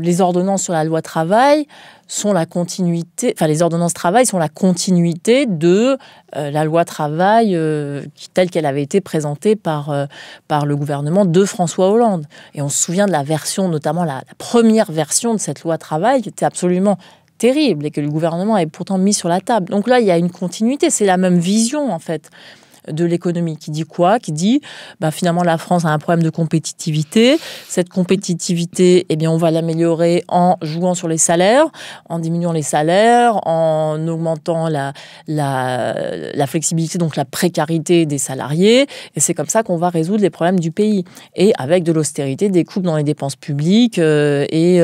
Les ordonnances sur la loi travail sont la continuité, enfin les ordonnances travail sont la continuité de la loi travail telle qu'elle avait été présentée par le gouvernement de François Hollande. Et on se souvient de la version, notamment la première version de cette loi travail, qui était absolument terrible et que le gouvernement avait pourtant mis sur la table. Donc là, il y a une continuité, c'est la même vision en fait de l'économie qui dit quoi ? Qui dit finalement la France a un problème de compétitivité. Cette compétitivité, eh bien, on va l'améliorer en jouant sur les salaires, en diminuant les salaires, en augmentant la flexibilité, donc la précarité des salariés. Et c'est comme ça qu'on va résoudre les problèmes du pays. Et avec de l'austérité, des coupes dans les dépenses publiques et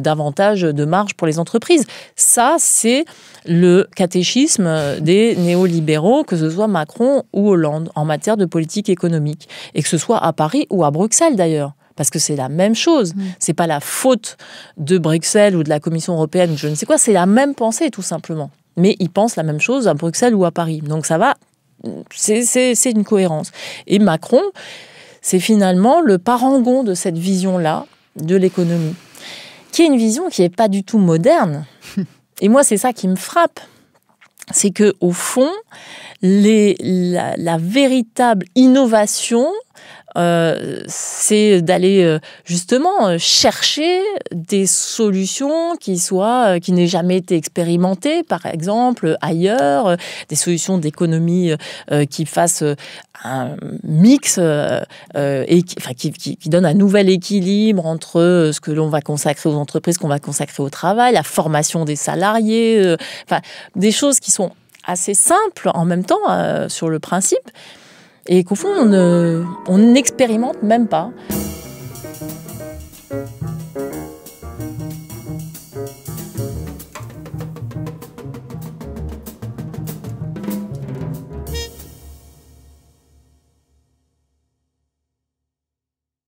davantage de marge pour les entreprises. Ça, c'est le catéchisme des néolibéraux, que ce soit Macron ou Hollande, en matière de politique économique. Et que ce soit à Paris ou à Bruxelles, d'ailleurs. Parce que c'est la même chose. C'est pas la faute de Bruxelles ou de la Commission européenne, je ne sais quoi. C'est la même pensée, tout simplement. Mais ils pensent la même chose à Bruxelles ou à Paris. Donc ça va, c'est une cohérence. Et Macron, c'est finalement le parangon de cette vision-là de l'économie, qui est une vision qui n'est pas du tout moderne. Et moi, c'est ça qui me frappe. C'est qu'au fond, la véritable innovation, c'est d'aller justement chercher des solutions qui n'aient jamais été expérimentées, par exemple, ailleurs, des solutions d'économie qui fassent un mix et qui donne un nouvel équilibre entre ce que l'on va consacrer aux entreprises, qu'on va consacrer au travail, la formation des salariés, des choses qui sont assez simples en même temps sur le principe, et qu'au fond, on n'expérimente même pas.